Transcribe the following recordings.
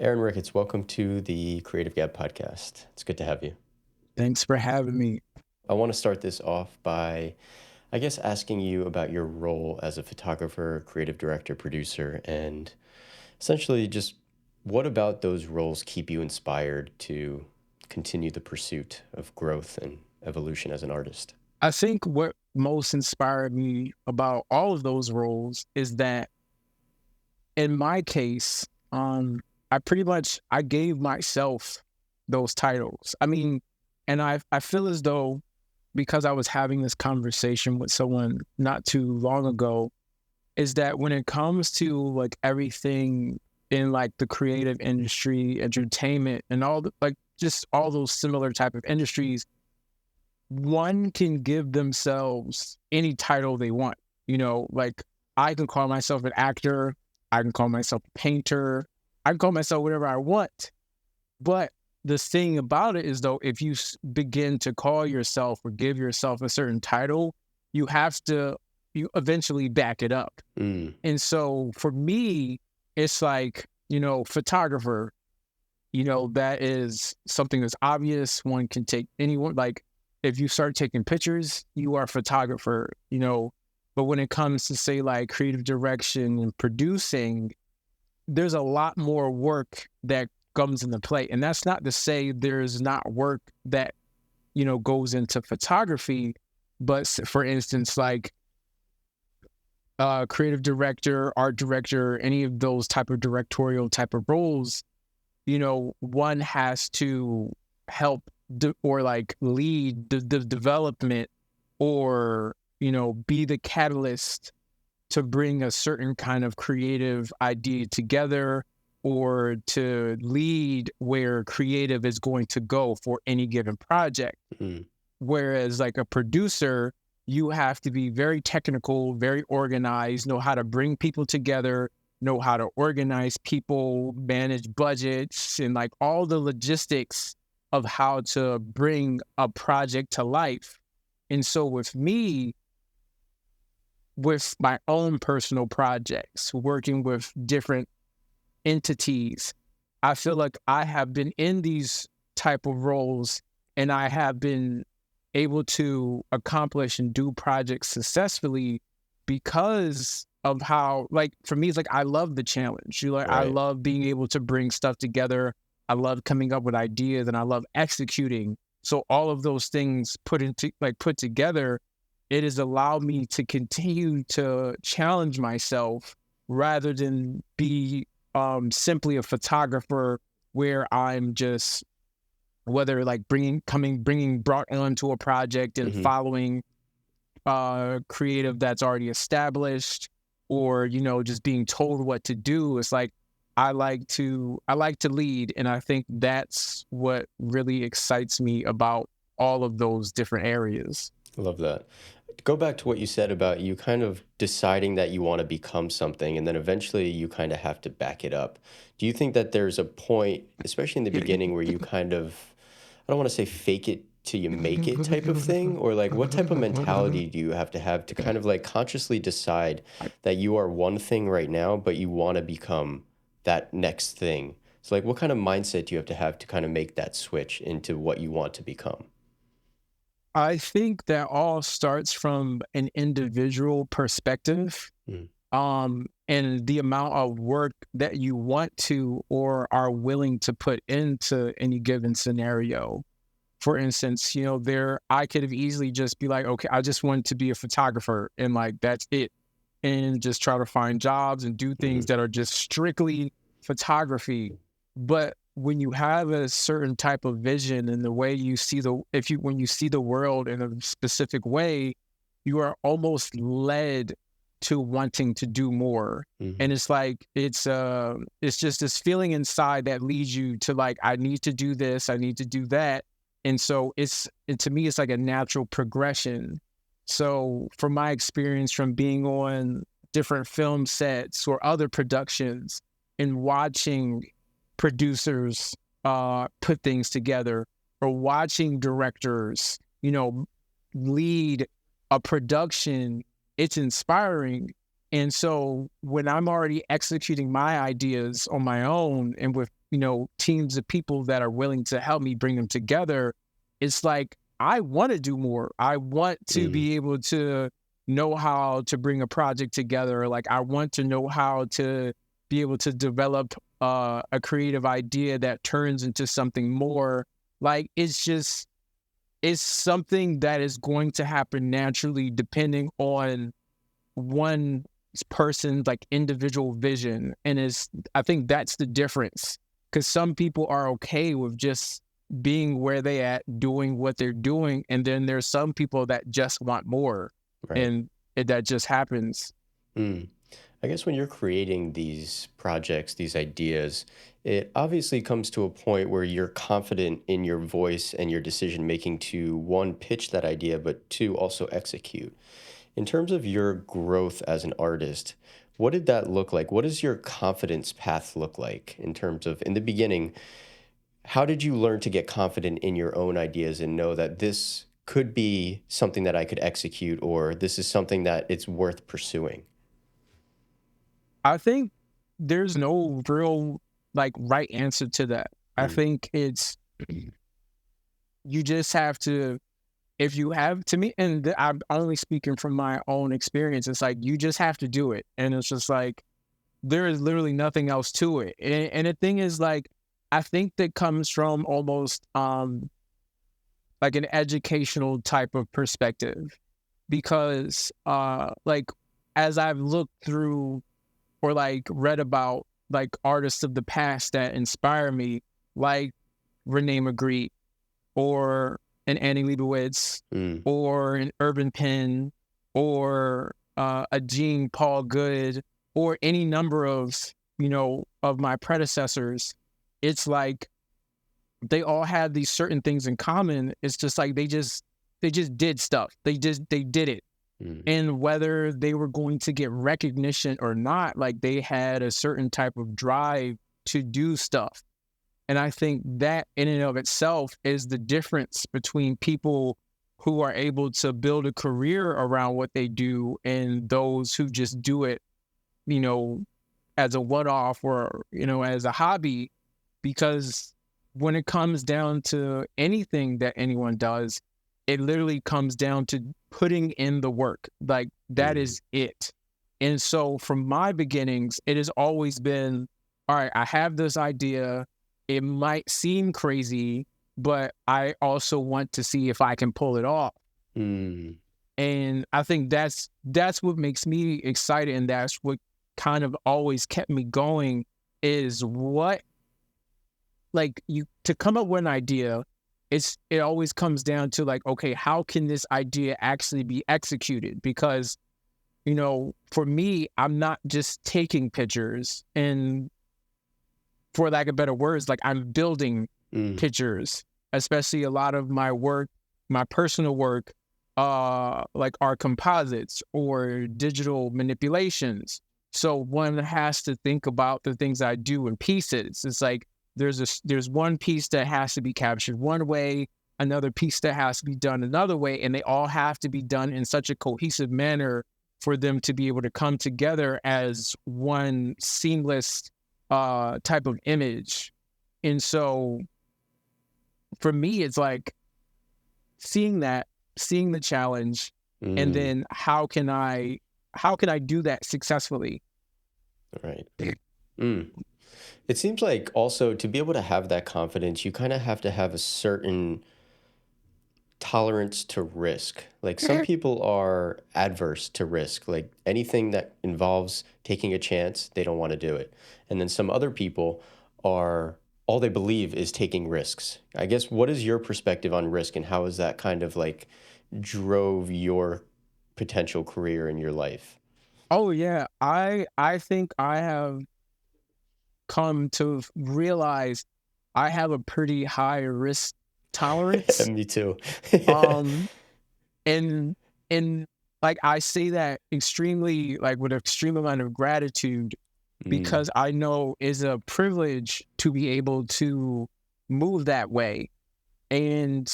Aaron Ricketts, welcome to the Creative Gap podcast. It's good to have you. Thanks for having me. I want to start this off by, asking you about your role as a photographer, creative director, producer, and essentially just what about those roles keep you inspired to continue the pursuit of growth and evolution as an artist? I think what most inspired me about all of those roles is that in my case, I gave myself those titles. And I feel as though because I was having this conversation with someone not too long ago, is that when it comes to like everything in like the creative industry, entertainment, and just all those similar type of industries, one can give themselves any title they want. Like I can call myself an actor, I can call myself a painter, I can call myself whatever I want. But the thing about it is, though, if you begin to call yourself or give yourself a certain title, you eventually back it up. Mm, And so for me, it's like, photographer, that is something that's obvious. One can take anyone, like if you start taking pictures, you are a photographer. But when it comes to say like creative direction and producing, there's a lot more work that comes into play. And that's not to say there's not work that, goes into photography. But for instance, like creative director, art director, any of those type of directorial type of roles, one has to help or like lead the development or, be the catalyst to bring a certain kind of creative idea together or to lead where creative is going to go for any given project. mm, Whereas like a producer, you have to be very technical, very organized, know how to bring people together, know how to organize people, manage budgets, and like all the logistics of how to bring a project to life. And so with me, with my own personal projects, working with different entities, I feel like I have been in these type of roles and I have been able to accomplish and do projects successfully because of how, like, for me, it's like I love the challenge. I right. love being able to bring stuff together. I love coming up with ideas and I love executing. So all of those things put together, it has allowed me to continue to challenge myself rather than be simply a photographer where I'm just whether like bringing brought onto a project and Hmm. following creative that's already established or just being told what to do. It's like I like to lead, and I think that's what really excites me about all of those different areas. Love that. Go back to what you said about you kind of deciding that you want to become something, and then eventually you kind of have to back it up. Do you think that there's a point, especially in the beginning, where you kind of, I don't want to say fake it till you make it type of thing, or like what type of mentality do you have to kind of like consciously decide that you are one thing right now, but you want to become that next thing? So, like, what kind of mindset do you have to kind of make that switch into what you want to become? I think that all starts from an individual perspective, Mm, and the amount of work that you want to or are willing to put into any given scenario. For instance, I could have easily just be like, okay, I just want to be a photographer and like that's it. And just try to find jobs and do things mm, that are just strictly photography. But when you have a certain type of vision and the way you see when you see the world in a specific way, you are almost led to wanting to do more. mhm. And it's like it's just this feeling inside that leads you to like, I need to do this, I need to do that. And so to me, it's like a natural progression. So from my experience from being on different film sets or other productions and watching producers put things together or watching directors, lead a production, it's inspiring. And so when I'm already executing my ideas on my own and with teams of people that are willing to help me bring them together, it's like, I want to do more. I want to Mm, be able to know how to bring a project together. Like, I want to know how to be able to develop a creative idea that turns into something more. Like, it's something that is going to happen naturally depending on one person's like individual vision. And I think that's the difference, because some people are okay with just being where they at, doing what they're doing, and then there's some people that just want more, right. and that just happens. Mm. I guess when you're creating these projects, these ideas, it obviously comes to a point where you're confident in your voice and your decision making to one, pitch that idea, but two, also execute. In terms of your growth as an artist, what did that look like? What does your confidence path look like in terms of, in the beginning, how did you learn to get confident in your own ideas and know that this could be something that I could execute, or this is something that it's worth pursuing? I think there's no real like right answer to that. I Mm, think it's you just have to, if you have, to me, and I'm only speaking from my own experience, it's like you just have to do it. And it's just like there is literally nothing else to it. And the thing is, like, I think that comes from almost like an educational type of perspective, because like, as I've looked through or like read about like artists of the past that inspire me, like Renee Magritte, or an Annie Leibovitz, mm, or an Urban Penn, or a Jean Paul Good, or any number of of my predecessors. It's like they all had these certain things in common. It's just like they just did stuff. They did it. mm, And whether they were going to get recognition or not, like, they had a certain type of drive to do stuff. And I think that in and of itself is the difference between people who are able to build a career around what they do and those who just do it, you know, as a one-off, or, as a hobby. Because when it comes down to anything that anyone does, it literally comes down to putting in the work. Like, that mm, is it. And so from my beginnings, it has always been, all right, I have this idea. It might seem crazy, but I also want to see if I can pull it off. mm, And I think that's what makes me excited, and that's what kind of always kept me going, is what, like, you to come up with an idea, it always comes down to, like, okay, how can this idea actually be executed? Because, for me, I'm not just taking pictures, and for lack of better words, like, I'm building mm, pictures. Especially a lot of my work, my personal work, like, are composites or digital manipulations. So one has to think about the things I do in pieces. It's like there's one piece that has to be captured one way, another piece that has to be done another way, and they all have to be done in such a cohesive manner for them to be able to come together as one seamless type of image. And so for me, it's like seeing that, seeing the challenge, and mm. then how can I do that successfully? Right. Mm. It seems like also to be able to have that confidence, you kind of have to have a certain tolerance to risk. Like some people are adverse to risk, like anything that involves taking a chance, they don't want to do it. And then some other people are, all they believe is taking risks. I guess what is your perspective on risk, and how is that kind of like drove your potential career in your life? Oh yeah, I think I have come to realize I have a pretty high risk tolerance. Me too. Um, and and like, I say that extremely, like, with extreme amount of gratitude, Mm, because I know it's a privilege to be able to move that way. And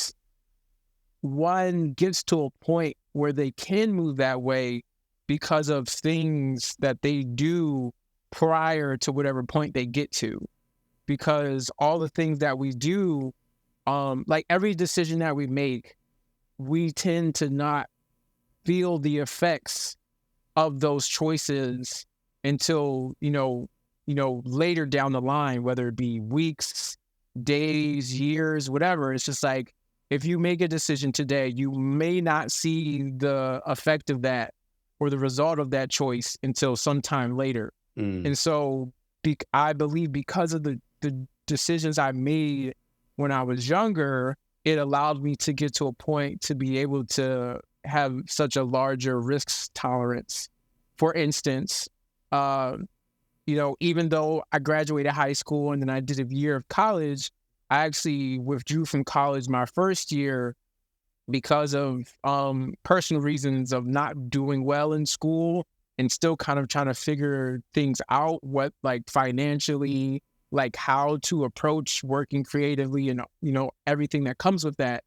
one gets to a point where they can move that way because of things that they do prior to whatever point they get to. because all the things that we do, like every decision that we make, we tend to not feel the effects of those choices until, later down the line, whether it be weeks, days, years, whatever. It's just like, if you make a decision today, you may not see the effect of that or the result of that choice until sometime later. Mm, And so I believe because of the decisions I made when I was younger, it allowed me to get to a point to be able to have such a larger risk tolerance. For instance, uh, even though I graduated high school and then I did a year of college, I actually withdrew from college my first year because of personal reasons of not doing well in school and still kind of trying to figure things out, what like financially, like how to approach working creatively and everything that comes with that.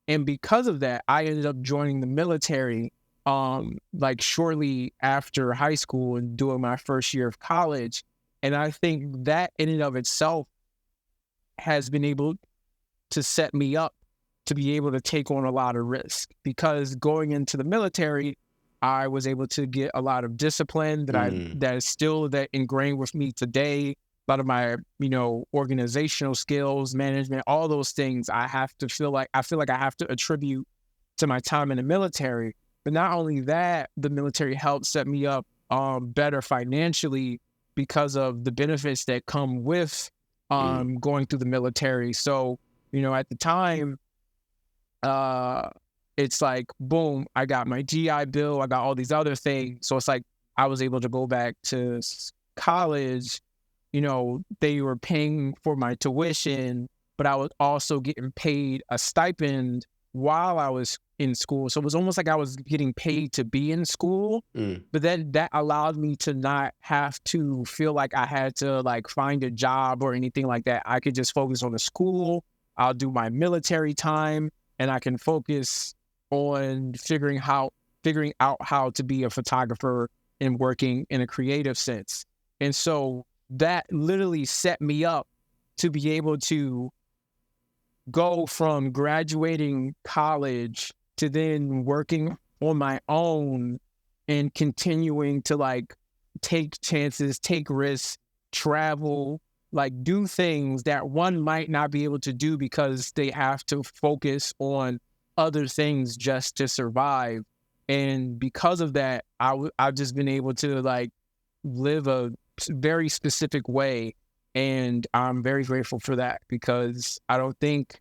And because of that, I ended up joining the military like shortly after high school and doing my first year of college. And I think that in and of itself has been able to set me up to be able to take on a lot of risk, because going into the military, I was able to get a lot of discipline mm, that is still that ingrained with me today. A lot of my, organizational skills, management, all those things I feel like I have to attribute to my time in the military. But not only that, the military helped set me up better financially because of the benefits that come with mm, going through the military. So, at the time, uh, it's like, boom, I got my GI Bill, I got all these other things. So it's like I was able to go back to college. They were paying for my tuition, but I was also getting paid a stipend while I was in school. So it was almost like I was getting paid to be in school. mm, But then that allowed me to not have to feel like I had to like find a job or anything like that. I could just focus on the school. I'll do my military time, and I can focus on figuring out how to be a photographer and working in a creative sense. And so that literally set me up to be able to go from graduating college to then working on my own and continuing to like take chances, take risks, travel, like do things that one might not be able to do because they have to focus on other things just to survive. And because of that, I've just been able to like live a very specific way. And I'm very grateful for that, because I don't think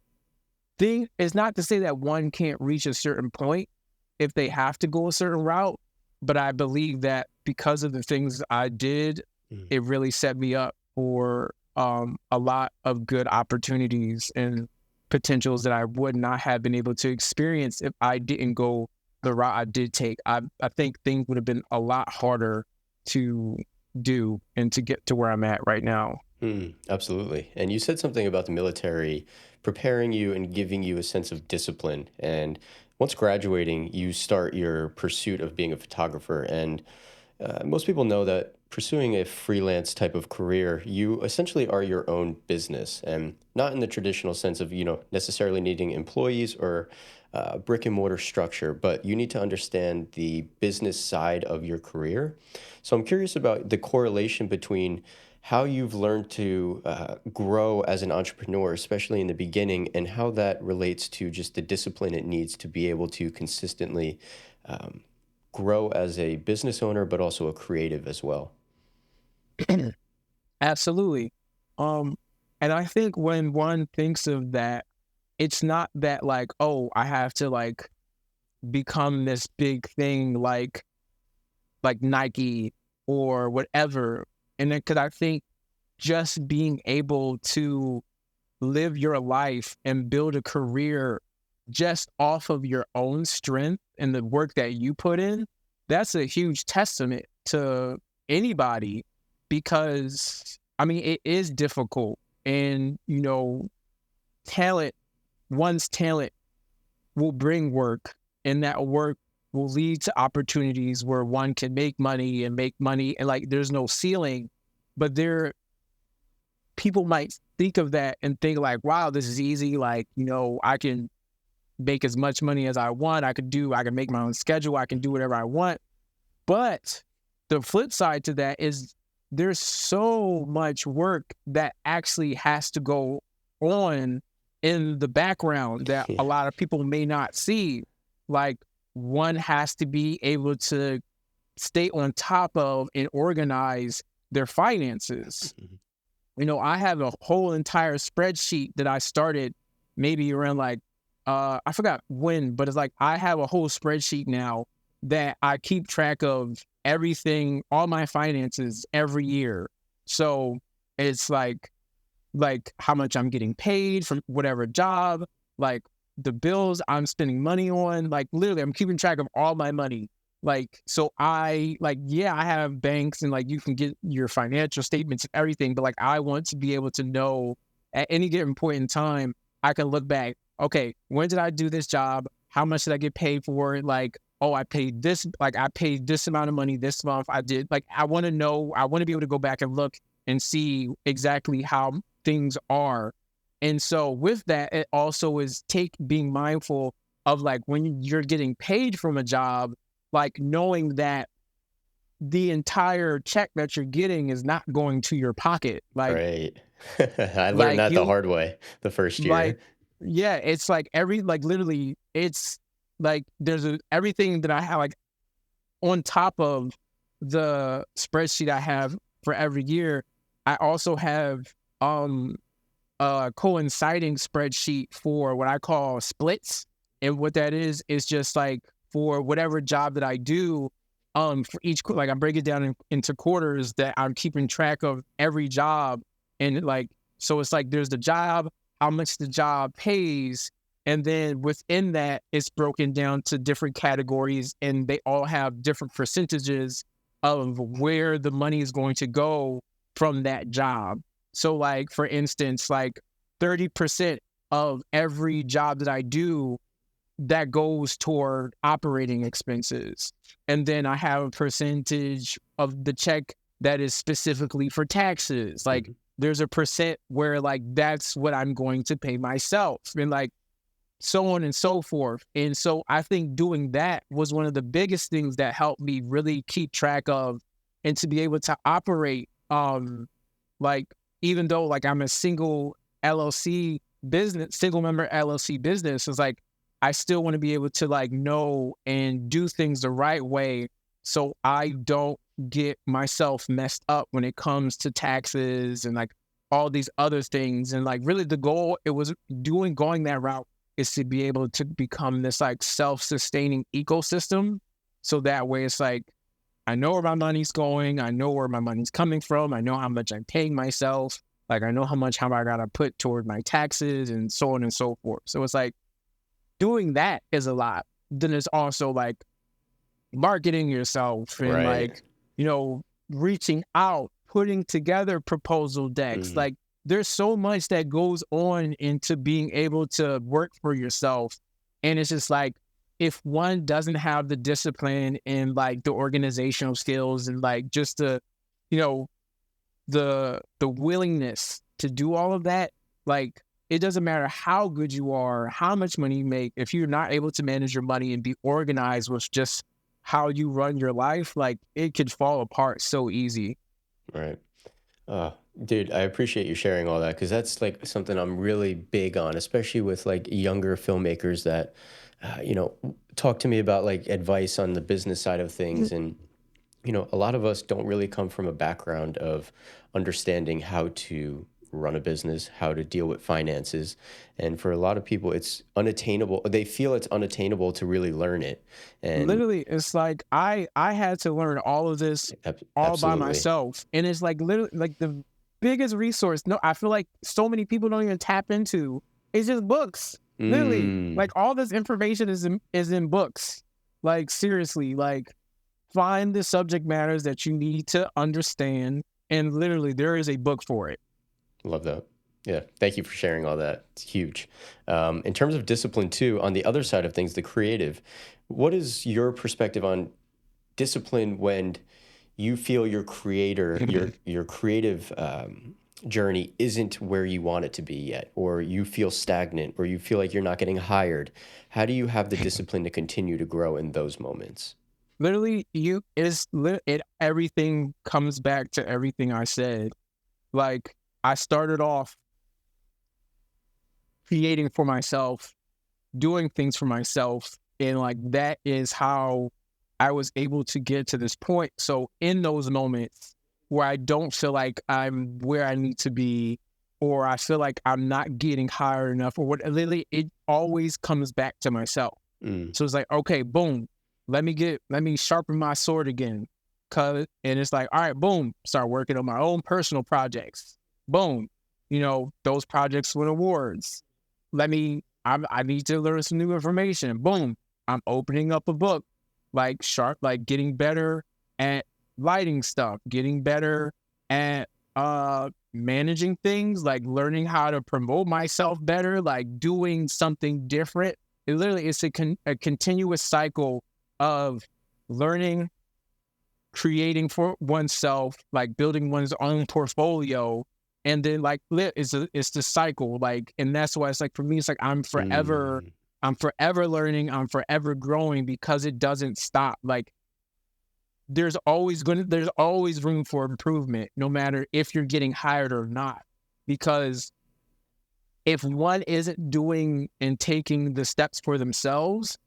it's not to say that one can't reach a certain point if they have to go a certain route, but I believe that because of the things I did, mm. it really set me up for a lot of good opportunities and potentials that I would not have been able to experience if I didn't go the route I did take. I think things would have been a lot harder to do and to get to where I'm at right now. Mm, absolutely. And you said something about the military preparing you and giving you a sense of discipline. And once graduating, you start your pursuit of being a photographer. And most people know that pursuing a freelance type of career, you essentially are your own business, and not in the traditional sense of, necessarily needing employees or brick and mortar structure, but you need to understand the business side of your career. So I'm curious about the correlation between how you've learned to grow as an entrepreneur, especially in the beginning, and how that relates to just the discipline it needs to be able to consistently um, grow as a business owner, but also a creative as well. Absolutely. Um, and I think when one thinks of that, it's not that like, oh, I have to like become this big thing like Nike or whatever. And then because I think just being able to live your life and build a career just off of your own strength and the work that you put in, that's a huge testament to anybody, because I mean, it is difficult. And, talent, one's talent will bring work, and that work will lead to opportunities where one can make money and like there's no ceiling. But people might think of that and think like, wow, this is easy. Like, I can make as much money as I want. I can make my own schedule. I can do whatever I want. But the flip side to that is there's so much work that actually has to go on in the background that Yeah. a lot of people may not see. Like, one has to be able to stay on top of and organize their finances. Mhm. I have a whole entire spreadsheet that I started maybe around like, I forgot when, but it's like I have a whole spreadsheet now that I keep track of everything, all my finances every year. So it's like how much I'm getting paid from whatever job, like the bills I'm spending money on, like literally I'm keeping track of all my money. Like, so yeah, I have banks and like you can get your financial statements and everything, but like I want to be able to know at any given point in time, I can look back, okay, when did I do this job? How much did I get paid for it? Like, oh, I paid this amount of money this month. I did, like, I want to know, I want to be able to go back and look and see exactly how things are. And so with that, it also is being mindful of like when you're getting paid from a job, like knowing that the entire check that you're getting is not going to your pocket. Right. I learned Like that the you, hard way the first like, year. yeah, it's like like literally, it's like everything that I have, like on top of the spreadsheet I have for every year, I also have a coinciding spreadsheet for what I call splits. And what that is just like for whatever job that I do, for each, like I break it down into quarters that I'm keeping track of every job. And like, so it's like there's the job, how much the job pays. And then within that, it's broken down to different categories and they all have different percentages of where the money is going to go from that job. So like, for instance, like 30% of every job that I do, that goes toward operating expenses. And then I have a percentage of the check that is specifically for taxes. Like Mhm. there's a percent where like that's what I'm going to pay myself and like so on and so forth. And so I think doing that was one of the biggest things that helped me really keep track of and to be able to operate like even though like I'm a single member LLC business, it's like I still want to be able to like know and do things the right way so I don't get myself messed up when it comes to taxes and like all these other things. And like really the goal it was going that route is to be able to become this like self-sustaining ecosystem. So that way it's like I know where my money's going. I know where my money's coming from. I know how much I'm paying myself. Like I know how I gotta put toward my taxes and so on and so forth. So it's like doing that is a lot. Then it's also like marketing yourself and Right. like, reaching out, putting together proposal decks. Mhm. Like there's so much that goes on into being able to work for yourself. And it's just like, if one doesn't have the discipline and like the organizational skills and like just you know, the willingness to do all of that, like it doesn't matter how good you are, how much money you make, if you're not able to manage your money and be organized with just how you run your life, like it could fall apart so easy. Right. Oh, dude, I appreciate you sharing all that because that's like something I'm really big on, especially with like younger filmmakers that, talk to me about like advice on the business side of things. And, a lot of us don't really come from a background of understanding how to run a business, how to deal with finances. And for a lot of people, it's unattainable. They feel it's unattainable to really learn it. And Literally, it's like I had to learn all of this all by absolutely. myself. And it's like literally like the biggest resource. No, I feel like so many people don't even tap into. It's just books. Literally. Mm, Like all this information is in books. Like seriously, like find the subject matters that you need to understand. And literally there is a book for it. love that. Yeah, thank you for sharing all that. It's huge. In terms of discipline, too, on the other side of things, the creative, what is your perspective on discipline when you feel your creator, your creative journey isn't where you want it to be yet, or you feel stagnant, or you feel like you're not getting hired, how do you have the discipline to continue to grow in those moments? Literally, everything comes back to everything I said. Like, I started off creating for myself, doing things for myself, and like that is how I was able to get to this point. So in those moments where I don't feel like I'm where I need to be, or I feel like I'm not getting higher enough, or what, literally, it always comes back to myself. Mm, So it's like, okay, boom, let me sharpen my sword again. And it's like, all right, boom, start working on my own personal projects. Boom, those projects win awards. I need to learn some new information. Boom, I'm opening up a book, like getting better at lighting stuff, getting better at managing things, like learning how to promote myself better, like doing something different. It literally is a continuous cycle of learning, creating for oneself, like building one's own portfolio, and then like it's the cycle. Like, and that's why it's like for me, it's like mm, I'm forever learning, I'm forever growing because it doesn't stop. Like there's always room for improvement, no matter if you're getting hired or not, because if one isn't doing and taking the steps for themselves,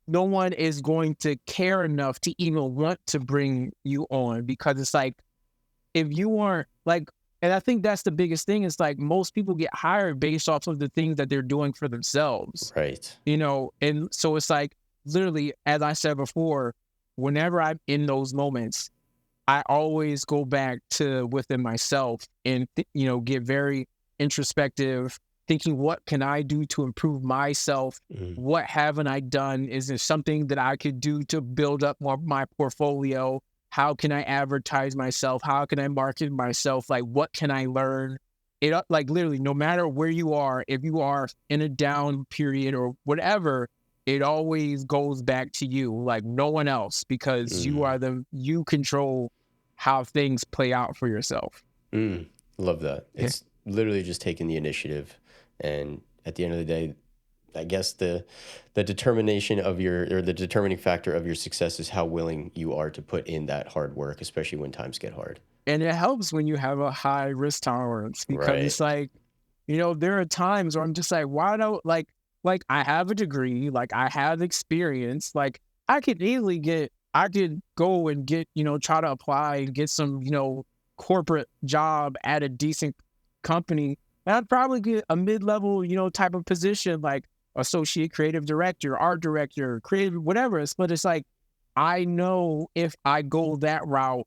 no one is going to care enough to even want to bring you on, because it's like, if you aren't like, and I think that's the biggest thing, is like most people get hired based off of the things that they're doing for themselves, right. and so it's like, literally, as I said before, whenever I'm in those moments, I always go back to within myself and, get very introspective, thinking, what can I do to improve myself? Mm, What haven't I done? Is there something that I could do to build up more my portfolio? How can I advertise myself? How can I market myself? Like, what can I learn? Like, literally, no matter where you are, if you are in a down period or whatever, it always goes back to you, like no one else, because mm, you control how things play out for yourself. mm. Love that. Yeah. It's literally just taking the initiative, and at the end of the day, I guess the determination of your, or the determining factor of your success is how willing you are to put in that hard work, especially when times get hard. And it helps when you have a high risk tolerance, because Right. it's like, there are times where I'm just like, why don't, like I have a degree, like I have experience, like I could go and get, try to apply and get some, corporate job at a decent company. And I'd probably get a mid-level, type of position, like associate creative director, art director, creative, whatever. But it's like, I know if I go that route,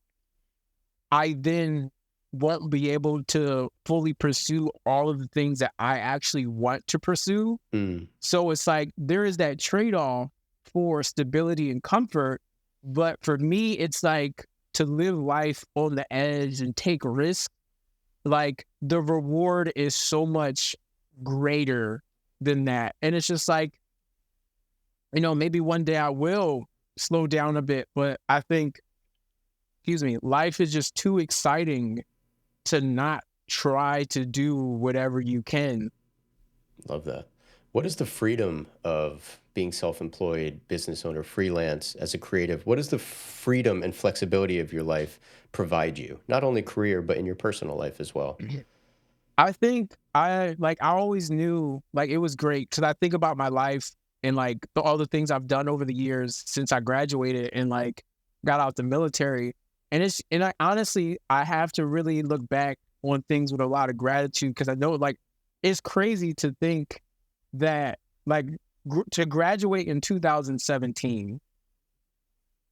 I then won't be able to fully pursue all of the things that I actually want to pursue. Mm, So it's like there is that trade-off for stability and comfort. But for me, it's like, to live life on the edge and take risks, like the reward is so much greater than that. And it's just like, maybe one day I will slow down a bit, but I think, excuse me, life is just too exciting to not try to do whatever you can. love that. What is the freedom of being self-employed, business owner, freelance, as a creative? What does the freedom and flexibility of your life provide you? Not only career, but in your personal life as well. I think I always knew, like, it was great, because I think about my life and like all the things I've done over the years since I graduated and like got out the military. And I honestly, I have to really look back on things with a lot of gratitude, because I know, like, it's crazy to think that, like, to graduate in 2017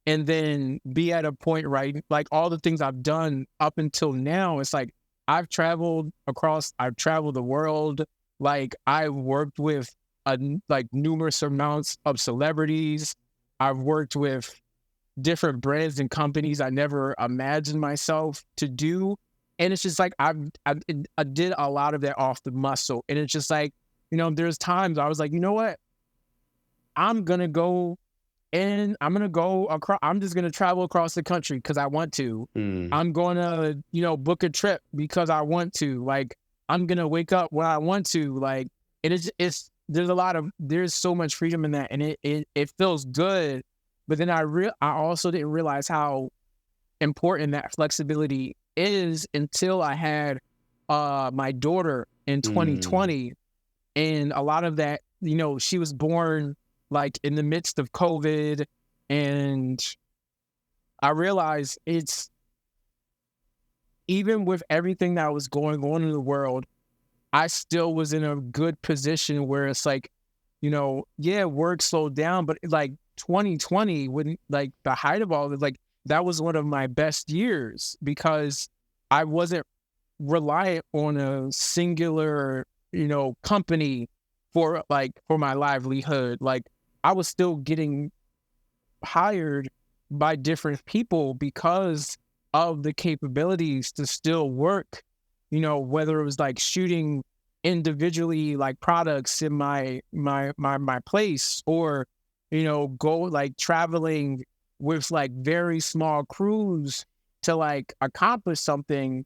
and then be at a point, right? Like, all the things I've done up until now, it's like I've traveled the world. Like, I worked with like numerous amounts of celebrities. I've worked with different brands and companies I never imagined myself to do. And it's just like, I did a lot of that off the muscle. And it's just like, there's times I was like, you know what? I'm going to go and I'm gonna go across. I'm just gonna travel across the country because I want to. Mm, I'm gonna, book a trip because I want to. Like, I'm gonna wake up when I want to. Like, it's there's so much freedom in that, and it feels good. But then I also didn't realize how important that flexibility is until I had my daughter in mm, 2020, and a lot of that, she was born like in the midst of COVID, and I realized it's even with everything that was going on in the world, I still was in a good position where it's like, yeah, work slowed down, but like 2020, when like the height of all of it, like that was one of my best years because I wasn't reliant on a singular, company for my livelihood. Like I was still getting hired by different people because of the capabilities to still work, whether it was like shooting individually like products in my place, or go like traveling with like very small crews to like accomplish something.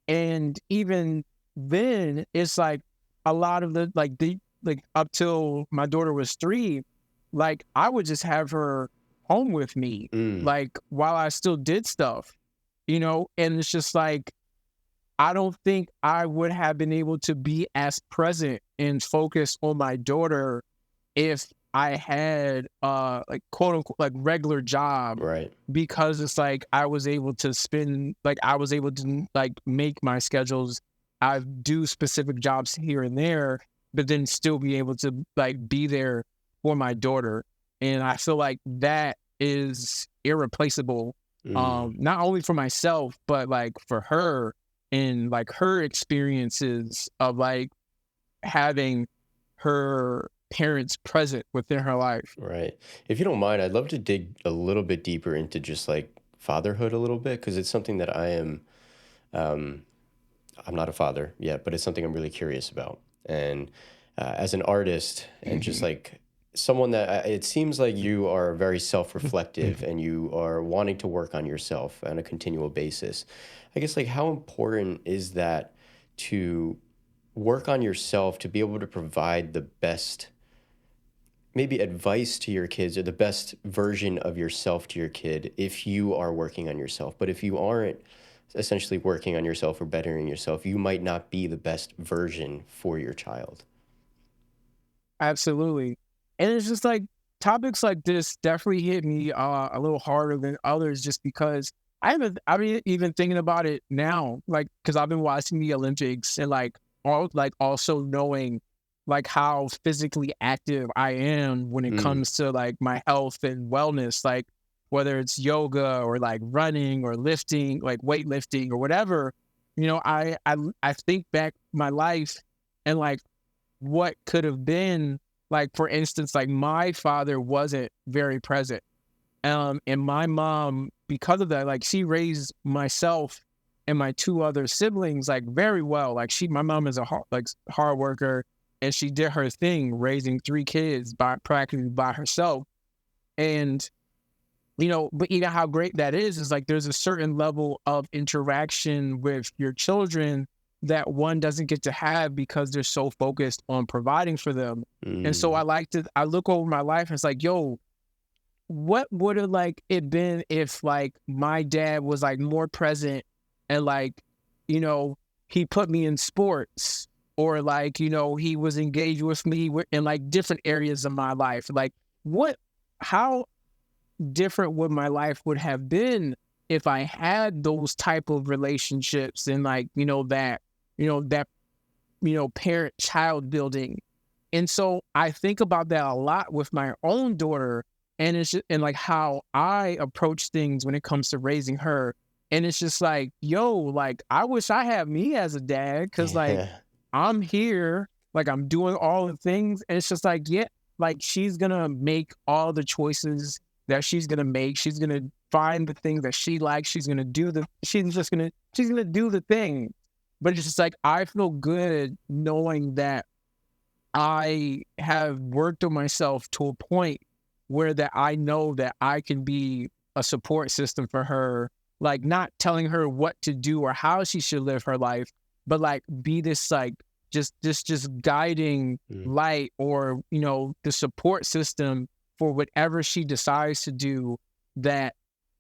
And even then, it's like a lot of the like up till my daughter was 3, like I would just have her home with me, mm, like while I still did stuff, and it's just like I don't think I would have been able to be as present and focused on my daughter if I had like quote unquote like regular job, right. because it's like I was able to like make my schedules. I do specific jobs here and there, but then still be able to like be there for my daughter. And I feel like that is irreplaceable. Mm. Not only for myself, but like for her, and like her experiences of like having her parents present within her life. Right. If you don't mind, I'd love to dig a little bit deeper into just like fatherhood a little bit because it's something that um, I'm not a father yet, but it's something I'm really curious about. And as an artist and just like someone that it seems like you are very self-reflective and you are wanting to work on yourself on a continual basis. I guess like how important is that to work on yourself to be able to provide the best maybe advice to your kids or the best version of yourself to your kid if you are working on yourself. But if you aren't essentially working on yourself or bettering yourself, you might not be the best version for your child. Absolutely. And it's just like topics like this definitely hit me a little harder than others, just because I've been even thinking about it now, like because I've been watching the Olympics, and like also knowing like how physically active I am when it Mm, comes to like my health and wellness, like whether it's yoga or like running or lifting, like weightlifting or whatever. I think back my life, and like what could have been, like for instance, like my father wasn't very present, and my mom, because of that, like she raised myself and my 2 other siblings like very well. Like my mom is a hard worker, and she did her thing raising 3 kids by practically by herself. And but how great that is like there's a certain level of interaction with your children that one doesn't get to have because they're so focused on providing for them. And so mm, I look over my life and it's like, yo, what would have like it been if like my dad was like more present, and like, you know, he put me in sports, or like, he was engaged with me in like different areas of my life. Like what, how different would my life would have been if I had those type of relationships, and like, that, parent child building. And so I think about that a lot with my own daughter, and it's just, and like how I approach things when it comes to raising her. And it's just like, yo, like I wish I had me as a dad, because like yeah. I'm here, like I'm doing all the things, and it's just like, yeah, like she's gonna make all the choices that she's gonna make. She's gonna find the things that she likes. She's gonna do the thing. But it's just like I feel good knowing that I have worked on myself to a point where that I know that I can be a support system for her, like not telling her what to do or how she should live her life, but like be this like just guiding Mm. light, or the support system for whatever she decides to do, that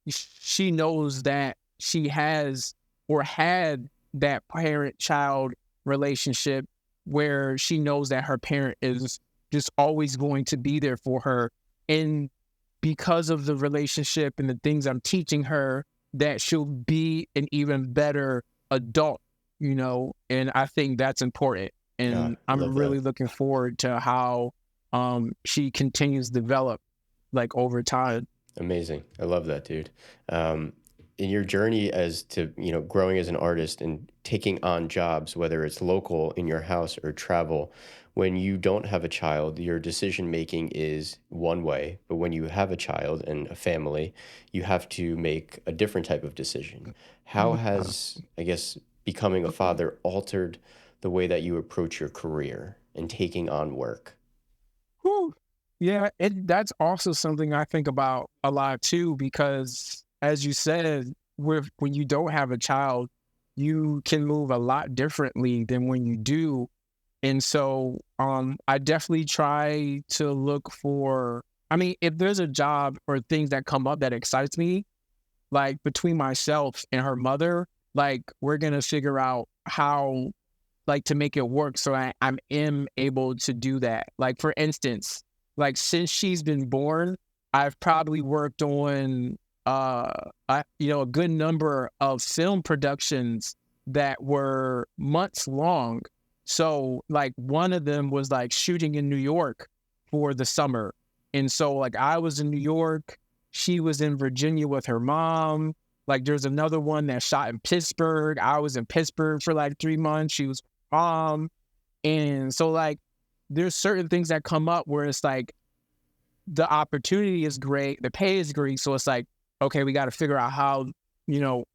she knows that she has or had that parent child relationship where she knows that her parent is just always going to be there for her. And because of the relationship and the things I'm teaching her, that she'll be an even better adult, and I think that's important. Ah, And I I'm love really that. looking forward to how she continues to develop like over time. Amazing. I love that, dude. Um, in your journey as to, growing as an artist and taking on jobs, whether it's local in your house or travel, when you don't have a child, your decision making is one way. But when you have a child and a family, you have to make a different type of decision. How has, I guess, becoming a father altered the way that you approach your career and taking on work? Whew. Yeah, that's also something I think about a lot too, because as you said, when you don't have a child, you can move a lot differently than when you do. And so I definitely try to look for, I mean, if there's a job or things that come up that excites me, like between myself and her mother, like we're gonna figure out how like to make it work so I'm am able to do that. Like for instance, like since she's been born, I've probably worked on a good number of film productions that were months long. So like one of them was like shooting in New York for the summer. And so like I was in New York, she was in Virginia with her mom. Like there's another one that shot in Pittsburgh. I was in Pittsburgh for like 3 months. She was um, and so like there's certain things that come up where it's like the opportunity is great, the pay is great. So it's like, okay, we got to figure out how,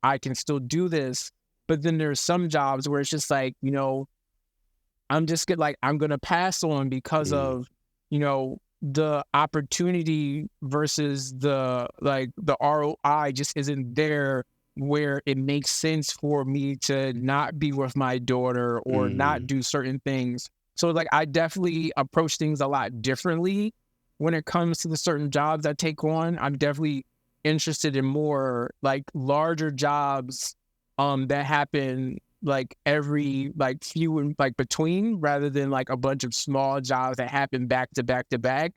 I can still do this. But then there's some jobs where it's just like, I'm gonna pass on because Mm, of, the opportunity versus the ROI just isn't there where it makes sense for me to not be with my daughter or not mm, do certain things. So like I definitely approach things a lot differently when it comes to the certain jobs I take on. I'm definitely interested in more like larger jobs that happen like every like few and like between, rather than like a bunch of small jobs that happen back to back to back.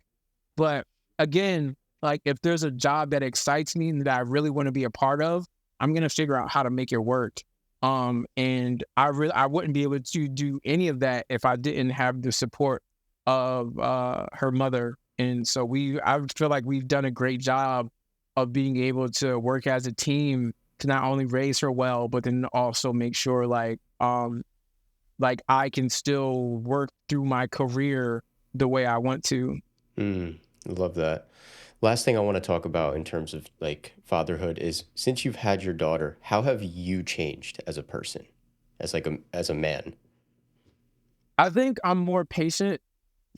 But again, like if there's a job that excites me and that I really want to be a part of, I'm gonna figure out how to make it work. And I wouldn't be able to do any of that if I didn't have the support of her mother. And so I feel like we've done a great job of being able to work as a team to not only raise her well, but then also make sure like I can still work through my career the way I want to. mm. I love that. Last thing I want to talk about in terms of like fatherhood is since you've had your daughter, how have you changed as a person, as a man? I think I'm more patient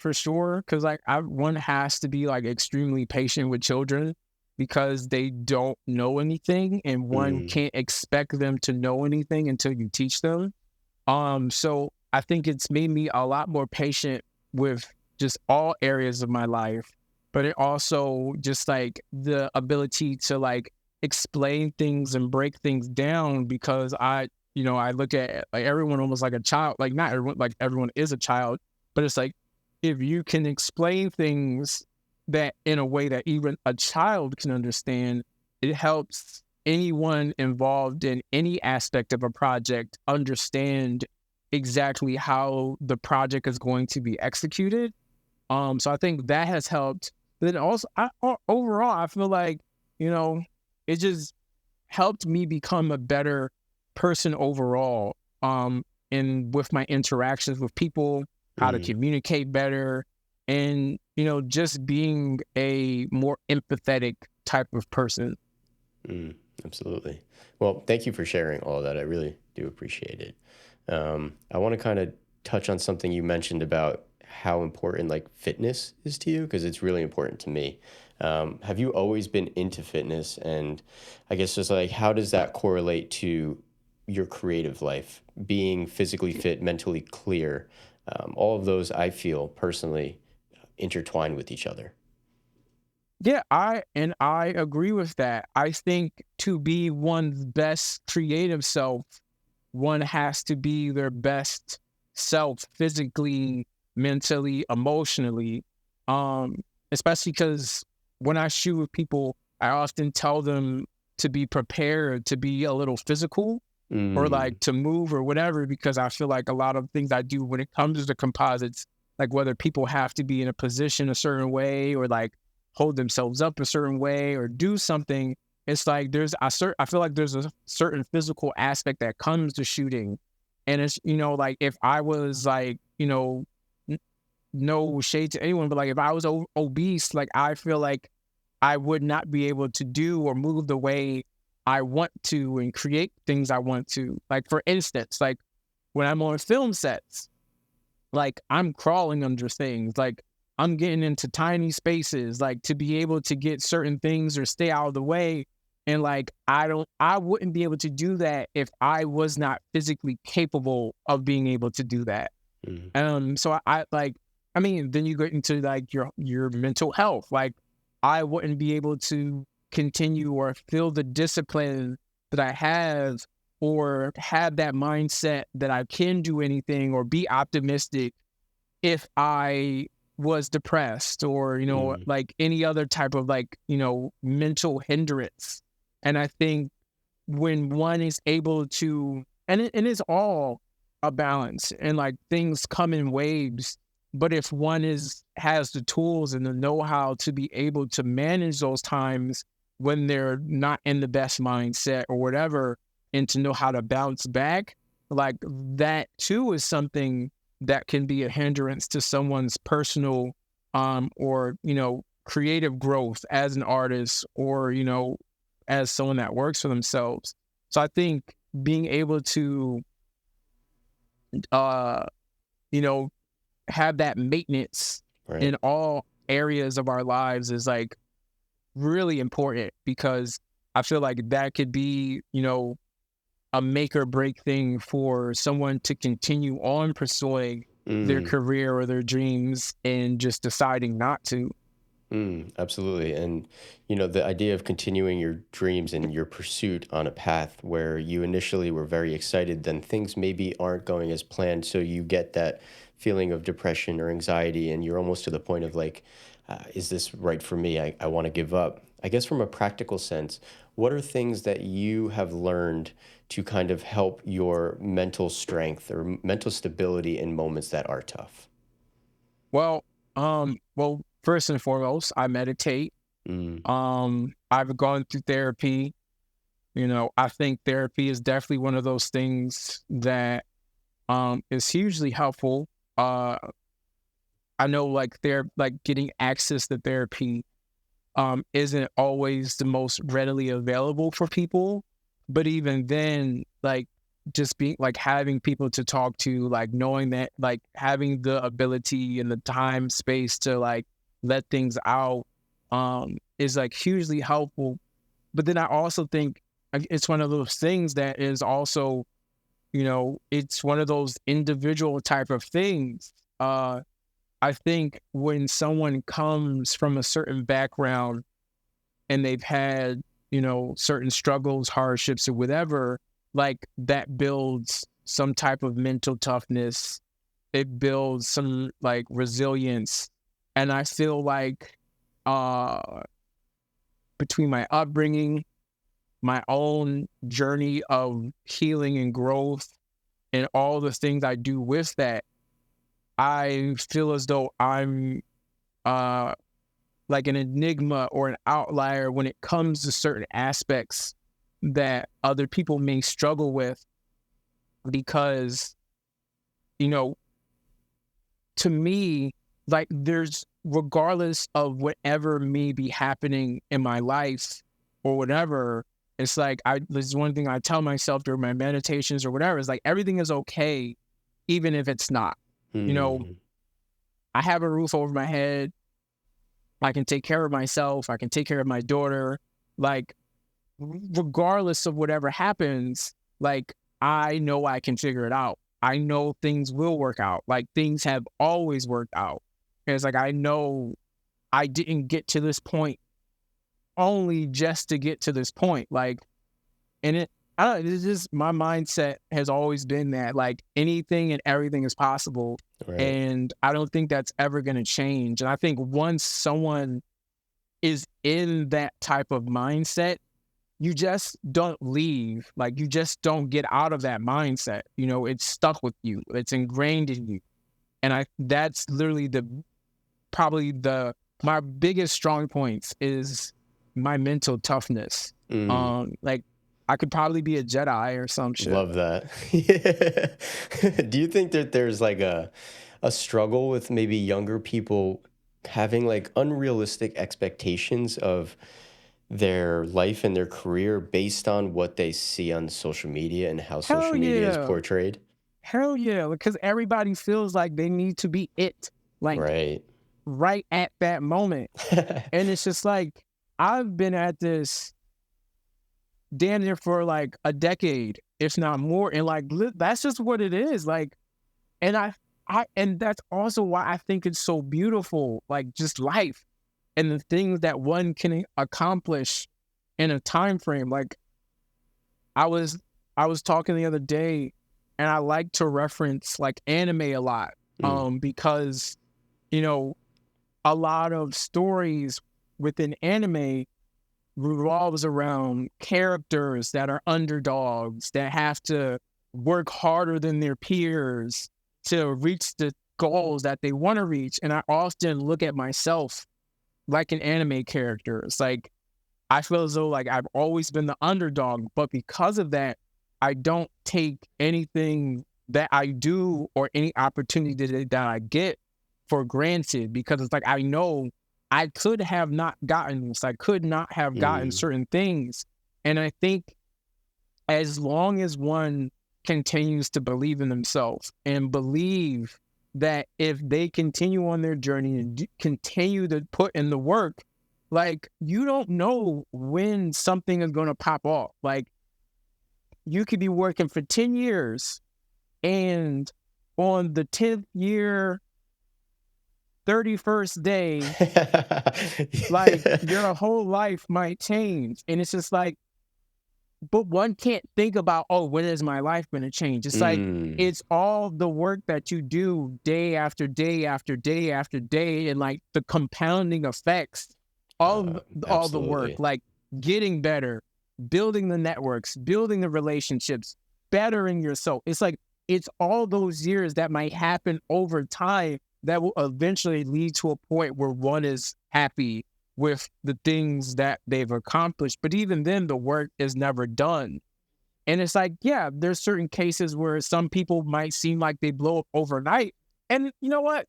for sure, because like one has to be like extremely patient with children because they don't know anything, and one Mm, can't expect them to know anything until you teach them. So I think it's made me a lot more patient with just all areas of my life, but it also just like the ability to like explain things and break things down, because I look at like everyone almost like a child, like not everyone, like everyone is a child, but it's like if you can explain things that in a way that even a child can understand, it helps anyone involved in any aspect of a project understand exactly how the project is going to be executed. So I think that has helped. But then also, overall, I feel like you know, it just helped me become a better person overall. And with my interactions with people, how to mm, communicate better, and just being a more empathetic type of person. mm, absolutely. Well, thank you for sharing all of that. I really do appreciate it. I want to kind of touch on something you mentioned about how important like fitness is to you because it's really important to me. Have you always been into fitness? And I guess just like, how does that correlate to your creative life? Being physically fit, mentally clear, all of those I feel personally intertwine with each other. Yeah, I agree with that. I think to be one's best creative self, one has to be their best self physically, mentally, emotionally. Um, Especially because when I shoot with people, I often tell them to be prepared to be a little physical or Mm, like to move or whatever, because I feel like a lot of things I do when it comes to composites, like whether people have to be in a position a certain way or like hold themselves up a certain way or do something, it's like I feel like there's a certain physical aspect that comes to shooting. And it's, like if I was like, n- no shade to anyone, but like if I was obese, like I feel like I would not be able to do or move the way I want to and create things I want to. Like for instance, like when I'm on film sets, like I'm crawling under things, like I'm getting into tiny spaces, like to be able to get certain things or stay out of the way. And like I wouldn't be able to do that if I was not physically capable of being able to do that. mm, So I like, I mean, then you get into like your mental health. Like, I wouldn't be able to continue or feel the discipline that I have, or have that mindset that I can do anything or be optimistic if I was depressed or, mm, like any other type of like, mental hindrance. And I think when one is able to, and it's all a balance and like things come in waves, but if one has the tools and the know-how to be able to manage those times when they're not in the best mindset or whatever, and to know how to bounce back, like that too is something that can be a hindrance to someone's personal or creative growth as an artist, or as someone that works for themselves. So I think being able to, uh, you know, have that maintenance right. in all areas of our lives is like really important, because I feel like that could be, a make or break thing for someone to continue on pursuing their Mm. career or their dreams and just deciding not to. Absolutely. And, the idea of continuing your dreams and your pursuit on a path where you initially were very excited, then things maybe aren't going as planned. So you get that feeling of depression or anxiety, and you're almost to the point of like, is this right for me? I want to give up. I guess from a practical sense, what are things that you have learned to kind of help your mental strength or mental stability in moments that are tough? Well, first and foremost, I meditate. Mm, I've gone through therapy. I think therapy is definitely one of those things that is hugely helpful. Uh, I know like getting access to therapy isn't always the most readily available for people, but even then, like just being like having people to talk to, like knowing that, like having the ability and the time space to like let things out is like hugely helpful. But then I also think like, it's one of those things that is also, it's one of those individual type of things. I think when someone comes from a certain background and they've had, certain struggles, hardships, or whatever, like that builds some type of mental toughness. It builds some like resilience. And I feel like uh between my upbringing, my own journey of healing and growth, and all the things I do with that, I feel as though I'm uh like an enigma or an outlier when it comes to certain aspects that other people may struggle with, because, you know, to me, like there's, regardless of whatever may be happening in my life or whatever, it's like this is one thing I tell myself during my meditations or whatever, is like everything is okay, even if it's not. You know, mm, I have a roof over my head. I can take care of myself. I can take care of my daughter. Like, regardless of whatever happens, like, I know I can figure it out. I know things will work out. Like, things have always worked out. And it's like, I know I didn't get to this point only just to get to this point. Like, and I don't know, it's just my mindset has always been that like anything and everything is possible. Right. And I don't think that's ever going to change. And I think once someone is in that type of mindset, you just don't leave. Like, you just don't get out of that mindset. You know, it's stuck with you. It's ingrained in you. And that's literally probably my biggest strong points is my mental toughness. Mm. Like, I could probably be a Jedi or some shit. Love that. Yeah. Do you think that there's like a struggle with maybe younger people having like unrealistic expectations of their life and their career based on what they see on social media and how Hell social media is yeah. portrayed? Hell yeah. Because everybody feels like they need to be it, like Right. right at that moment. And it's just like, I've been at this damn near for like a decade, if not more. And like, that's just what it is. Like, and and that's also why I think it's so beautiful, like just life and the things that one can accomplish in a time frame. Like, I was talking the other day, and I like to reference like anime a lot, Mm. because you know a lot of stories within anime revolves around characters that are underdogs that have to work harder than their peers to reach the goals that they want to reach. And I often look at myself like an anime character. It's like, I feel as though like I've always been the underdog, but because of that, I don't take anything that I do or any opportunity that I get for granted, because it's like, I know I could have not gotten this. I could not have gotten Mm. certain things. And I think as long as one continues to believe in themselves and believe that if they continue on their journey and continue to put in the work, like, you don't know when something is going to pop off. Like, you could be working for 10 years and on the 10th year, 31st day, like, your whole life might change. And it's just like, but one can't think about, oh, when is my life going to change? It's like, Mm. it's all the work that you do day after day after day after day, and like the compounding effects of all the work, Absolutely. like getting better, building the networks, building the relationships, bettering yourself. It's like, it's all those years that might happen over time that will eventually lead to a point where one is happy with the things that they've accomplished. But even then, the work is never done. And it's like, yeah, there's certain cases where some people might seem like they blow up overnight. And you know what?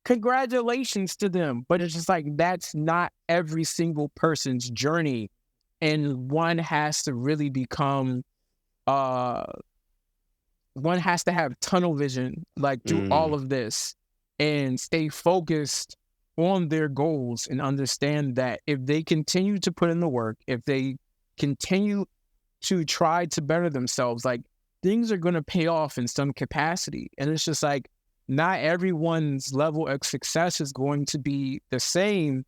Congratulations to them. But it's just like, that's not every single person's journey. And one has to really become, uh, one has to have tunnel vision, like, through all Mm. of this, and stay focused on their goals and understand that if they continue to put in the work, if they continue to try to better themselves, like, things are going to pay off in some capacity. And it's just like, not everyone's level of success is going to be the same,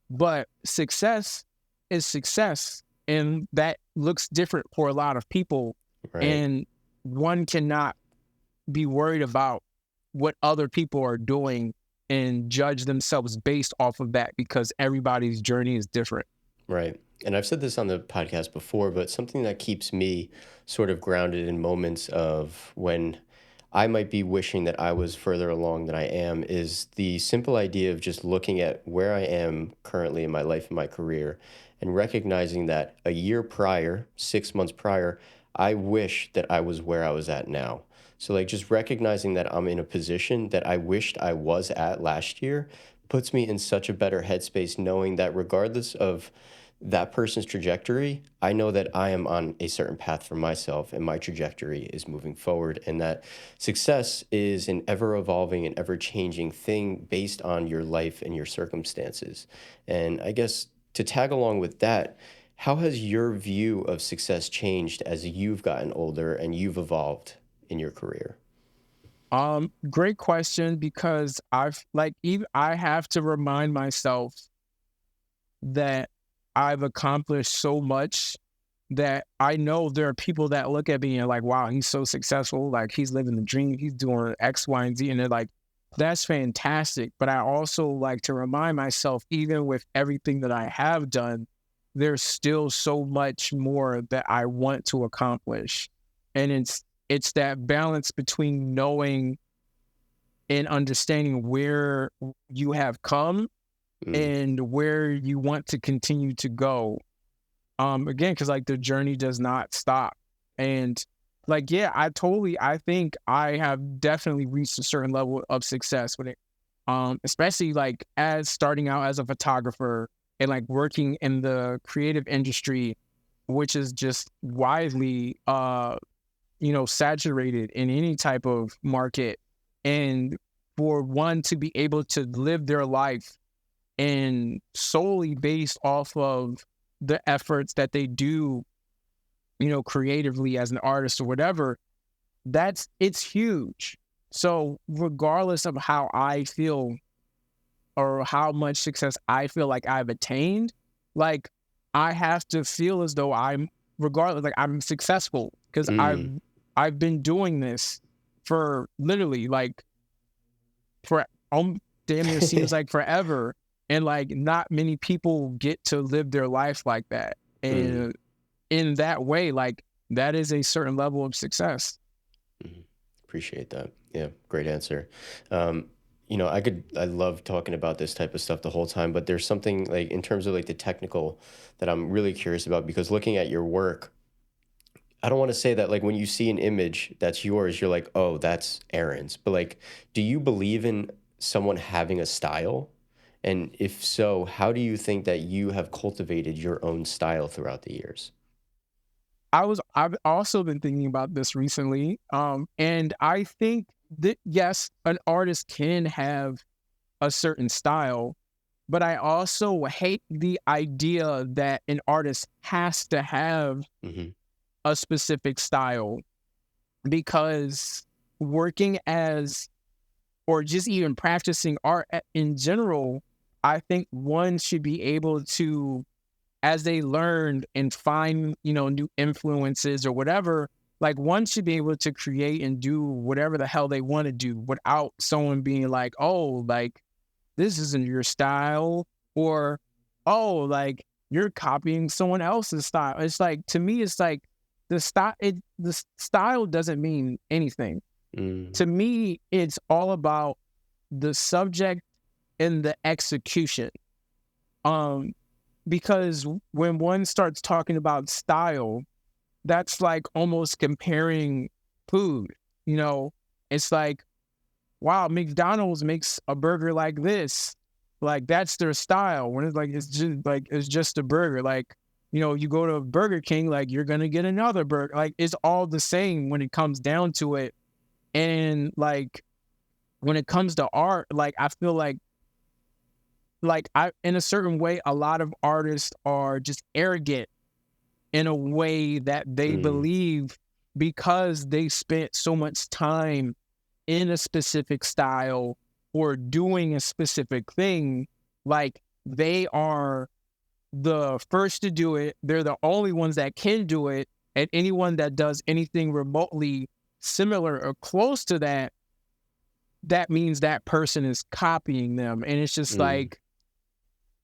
but success is success. And that looks different for a lot of people. Right. And one cannot be worried about what other people are doing and judge themselves based off of that, because everybody's journey is different. Right. And I've said this on the podcast before, but something that keeps me sort of grounded in moments of when I might be wishing that I was further along than I am is the simple idea of just looking at where I am currently in my life and my career and recognizing that a year prior, 6 months prior, I wish that I was where I was at now. So, like, just recognizing that I'm in a position that I wished I was at last year puts me in such a better headspace, knowing that regardless of that person's trajectory, I know that I am on a certain path for myself and my trajectory is moving forward. And that success is an ever evolving and ever changing thing based on your life and your circumstances. And I guess to tag along with that, how has your view of success changed as you've gotten older and you've evolved in your career? Great question, because I have to remind myself that I've accomplished so much, that I know there are people that look at me and like, wow, he's so successful. Like, he's living the dream. He's doing X, Y, and Z. And they're like, that's fantastic. But I also like to remind myself, even with everything that I have done, there's still so much more that I want to accomplish. And it's that balance between knowing and understanding where you have come Mm, and where you want to continue to go. Again, because like the journey does not stop. And like, yeah, I think I have definitely reached a certain level of success with it. Especially like as starting out as a photographer and like working in the creative industry, which is just widely saturated in any type of market. And for one to be able to live their life and solely based off of the efforts that they do, creatively as an artist or whatever, it's huge. So regardless of how I feel or how much success I feel like I've attained, like I have to feel as though like I'm successful, because mm. I've been doing this for literally like for damn near seems like forever. And like not many people get to live their life like that. Mm. And in that way, like that is a certain level of success. Mhm. Appreciate that. Yeah, great answer. I love talking about this type of stuff the whole time, but there's something like in terms of like the technical that I'm really curious about because looking at your work, I don't want to say that like when you see an image that's yours, you're like, oh, that's Aaron's. But like, do you believe in someone having a style? And if so, how do you think that you have cultivated your own style throughout the years? I've also been thinking about this recently. And I think that yes, an artist can have a certain style, but I also hate the idea that an artist has to have Hmm. a specific style, because working as or just even practicing art in general, I think one should be able to, as they learn and find, new influences or whatever, like one should be able to create and do whatever the hell they want to do without someone being like, oh, like this isn't your style, or oh, like you're copying someone else's style. It's like, to me, it's like the style doesn't mean anything. Mm, To me, it's all about the subject and the execution. Um, because when one starts talking about style, that's like almost comparing food. You know, it's like, wow, McDonald's makes a burger like this. Like that's their style. When it's just a burger. Like, you go to Burger King, like you're gonna get another burger. Like it's all the same when it comes down to it. And like when it comes to art, like I feel like I in a certain way, a lot of artists are just arrogant in a way that they mm, believe, because they spent so much time in a specific style or doing a specific thing, like they are the first to do it. They're the only ones that can do it. And anyone that does anything remotely similar or close to that, that means that person is copying them. And it's just mm, like,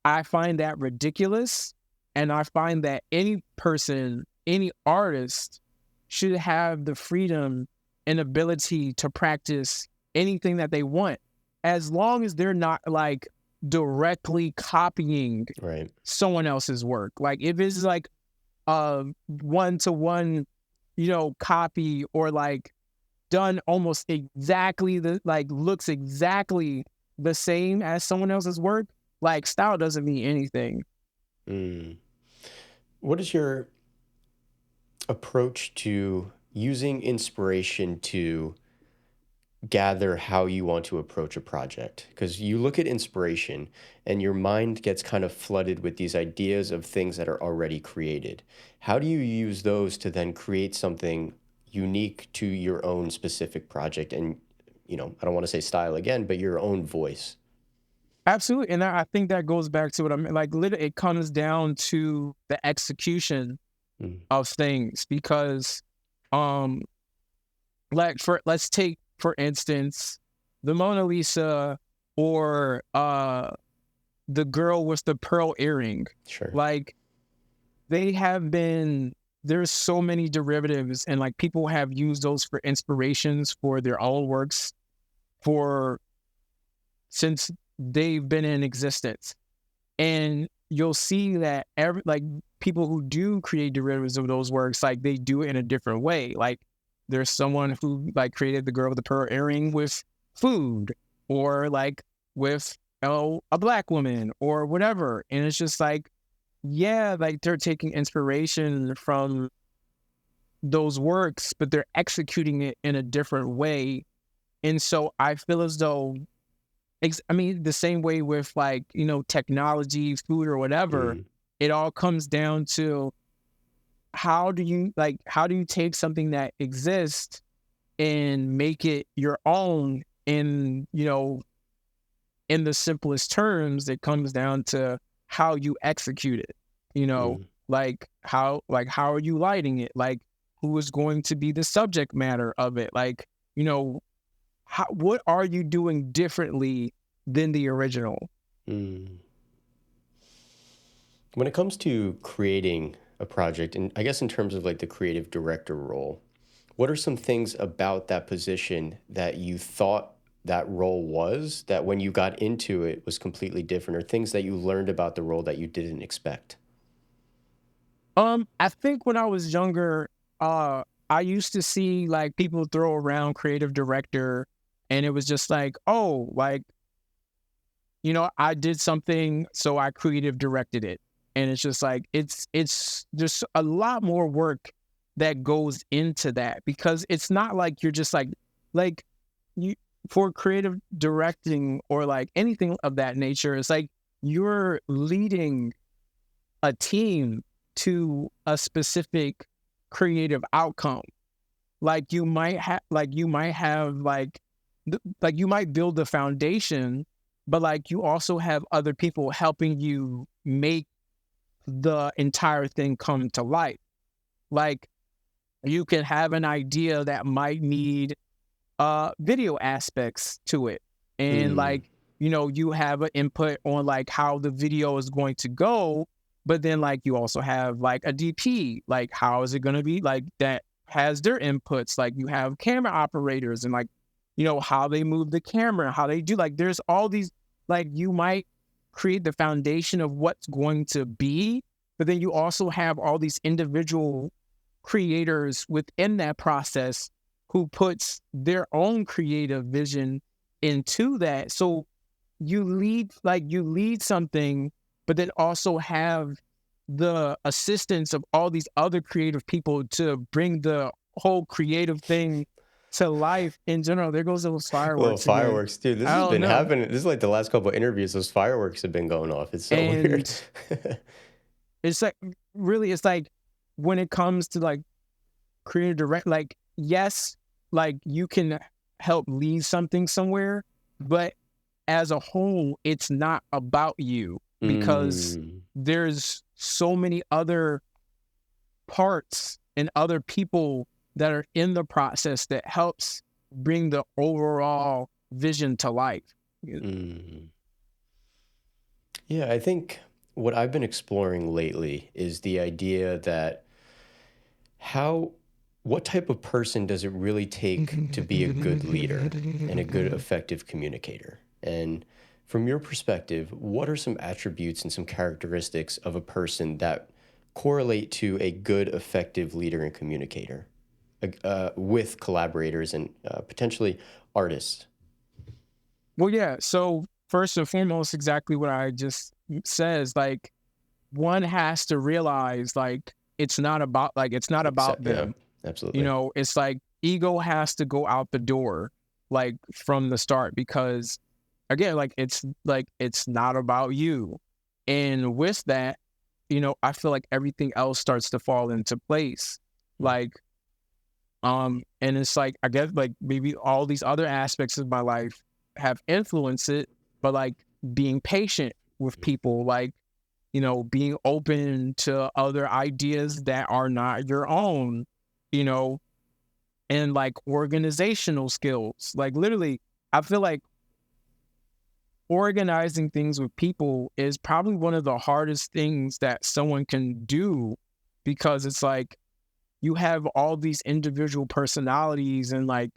I find that ridiculous. And I find that any person, any artist should have the freedom and ability to practice anything that they want, as long as they're not like directly copying right. someone else's work. Like if it's like a one-to-one, copy, or like done almost exactly looks exactly the same as someone else's work, like style doesn't mean anything. Mm. What is your approach to using inspiration to gather how you want to approach a project? Because you look at inspiration and your mind gets kind of flooded with these ideas of things that are already created. How do you use those to then create something unique to your own specific project and, I don't want to say style again, but your own voice? Absolutely. And I think that goes back to what I mean. Like, literally, it comes down to the execution Mm, of things because, um, let's take, for instance, the Mona Lisa or the girl with the pearl earring. sure. Like, they have been, there's so many derivatives, and like people have used those for inspirations for their own works for since they've been in existence. And you'll see that like people who do create derivatives of those works, like they do it in a different way. Like there's someone who like created the girl with the pearl earring with food, or like with a black woman or whatever. And it's just like, yeah, like they're taking inspiration from those works, but they're executing it in a different way. And so I feel as though, I mean, the same way with like, technology, food, or whatever, Mm, it all comes down to how do you take something that exists and make it your own in the simplest terms. It comes down to how you execute it, mm, like how are you lighting it? Like, who is going to be the subject matter of it? Like, what are you doing differently than the original? mm. When it comes to creating a project, and I guess in terms of like the creative director role, what are some things about that position that you thought that role was that when you got into it was completely different, or things that you learned about the role that you didn't expect? I think when I was younger, I used to see like people throw around creative director, and it was just like, oh, like, I did something, so I creative directed it. And it's just like, it's just a lot more work that goes into that, because it's not like you're just like you for creative directing or like anything of that nature, it's like you're leading a team to a specific creative outcome. Like you might build the foundation, but like you also have other people helping you make the entire thing come to life. Like, you can have an idea that might need video aspects to it, and Mm, like, you have an input on like how the video is going to go, but then like you also have like a DP, like how is it going to be, like that has their inputs. Like, you have camera operators, and like, how they move the camera, how they do, like there's all these, like, you might create the foundation of what's going to be, but then you also have all these individual creators within that process who puts their own creative vision into that. So you lead something, but then also have the assistance of all these other creative people to bring the whole creative thing to life in general. There goes those little fireworks again. fireworks, dude. This I has don't been know. happening. This is like the last couple of interviews. Those fireworks have been going off. It's so weird. And it's like, really, it's like, when it comes to like creative direct, like, yes, like you can help lead something somewhere, but as a whole, it's not about you, because Mm, there's so many other parts and other people that are in the process that helps bring the overall vision to life. mm. Yeah, I think what I've been exploring lately is the idea that how, what type of person does it really take to be a good leader and a good, effective communicator? And from your perspective, what are some attributes and some characteristics of a person that correlate to a good, effective leader and communicator with collaborators and potentially artists? Well, yeah. So first and foremost, exactly what I just said is like, one has to realize like it's not about Accept, yeah, them. You absolutely. know, it's like ego has to go out the door like from the start, because again, like it's not about you. And with that, you know, I feel like everything else starts to fall into place. Mm, Like, and it's like I guess like maybe all these other aspects of my life have influenced it, but like being patient with people, like, you know, being open to other ideas that are not your own, you know, and like organizational skills. Like literally, I feel like organizing things with people is probably one of the hardest things that someone can do, because it's like you have all these individual personalities, and like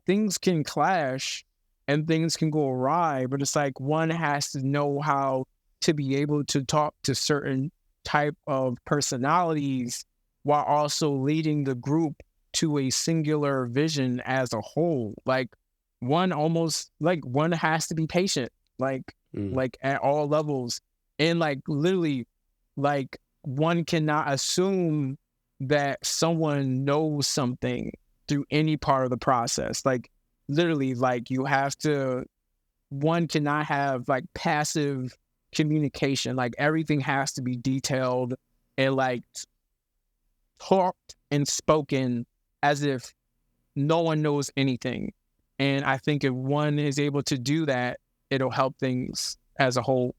things can clash and things can go awry, but it's like one has to know how to be able to talk to certain type of personalities while also leading the group to a singular vision as a whole. Like one has to be patient, like mm, like at all levels. And like literally, like one cannot assume that someone knows something through any part of the process. Like literally, like you have to, one cannot have like passive communication. Like everything has to be detailed and like talked and spoken as if no one knows anything. And I think if one is able to do that, it'll help things as a whole.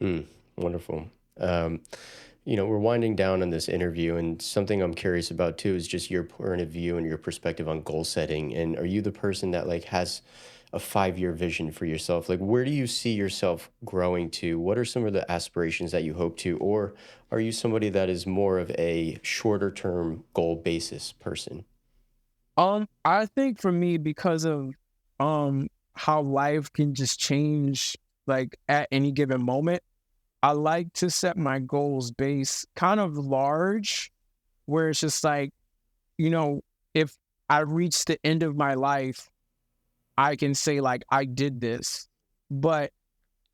mm, wonderful. Um, we're winding down on this interview, and something I'm curious about too is just your point of view and your perspective on goal setting. And are you the person that like has a 5-year vision for yourself? Like, where do you see yourself growing to? What are some of the aspirations that you hope to? Or are you somebody that is more of a shorter term goal basis person? I think for me, because of how life can just change like at any given moment, I like to set my goals base kind of large, where it's just like, you know, if I reach the end of my life, I can say like I did this. But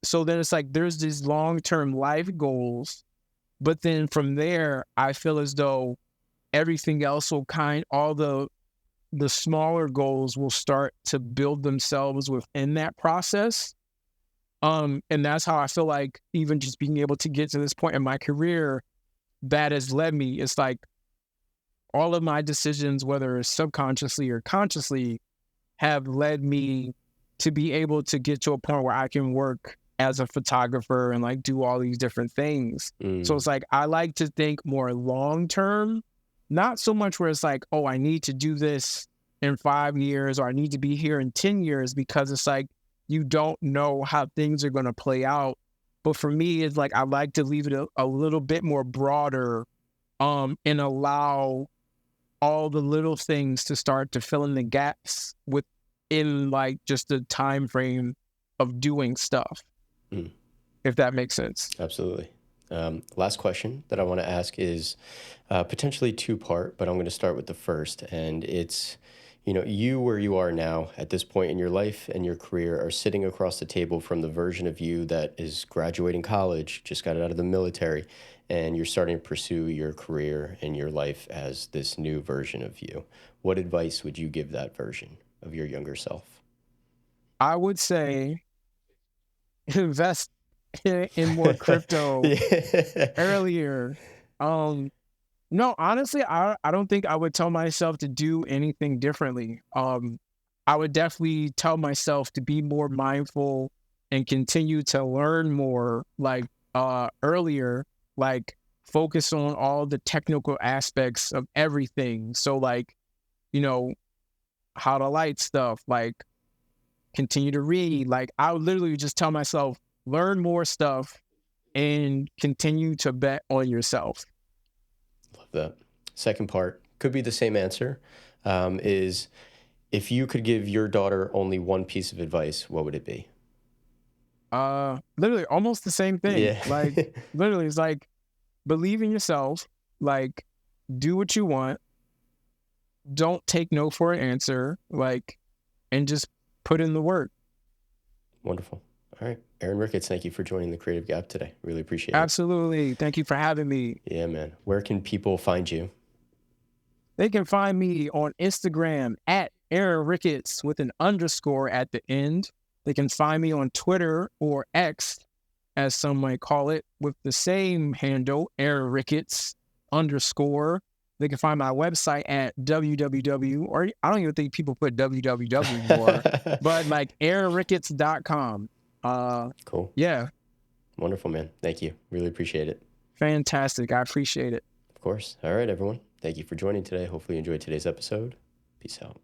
so then it's like there's these long-term life goals, but then from there, I feel as though everything else will all the smaller goals will start to build themselves within that process. And that's how I feel like even just being able to get to this point in my career, that has led me. It's like all of my decisions, whether it's subconsciously or consciously, have led me to be able to get to a point where I can work as a photographer and like do all these different things. So Mm, it's like I like to think more long term, not so much where it's like, oh, I need to do this in 5 years or I need to be here in 10 years, because it's like you don't know how things are going to play out. But for me, it's like I like to leave it a little bit more broader, and allow all the little things to start to fill in the gaps within like just the time frame of doing stuff, mm. if that makes sense. Absolutely. Last question that I want to ask is potentially two-part, but I'm going to start with the first. And it's, you where you are now at this point in your life and your career are sitting across the table from the version of you that is graduating college, just got out of the military, and you're starting to pursue your career and your life as this new version of you. What advice would you give that version of your younger self? I would say invest in more crypto Yeah. earlier. Um, no, honestly, I don't think I would tell myself to do anything differently. I would definitely tell myself to be more mindful and continue to learn more, like earlier, like focus on all the technical aspects of everything. So like, you know, how to light stuff, like continue to read. Like I would literally just tell myself, learn more stuff and continue to bet on yourself. Love that. Second part could be the same answer. Is if you could give your daughter only one piece of advice, what would it be? Literally almost the same thing. Yeah. Like literally it's like believe in yourself, like do what you want, don't take no for an answer, like, and just put in the work. Wonderful. All right. Aaron Ricketts, thank you for joining the Creative Gap today. Really appreciate it. Absolutely. Thank you for having me. Yeah, man. Where can people find you? They can find me on Instagram at Aaron Ricketts with an underscore at the end. They can find me on Twitter or X, as some might call it, with the same handle, Aaron Ricketts underscore. They can find my website at www, or I don't even think people put www anymore, but like aaronricketts.com. Cool. Yeah, Wonderful, man. Thank you. Really appreciate it. fantastic. I appreciate it. Of course. All right, everyone. Thank you for joining today. Hopefully you enjoyed today's episode. Peace out.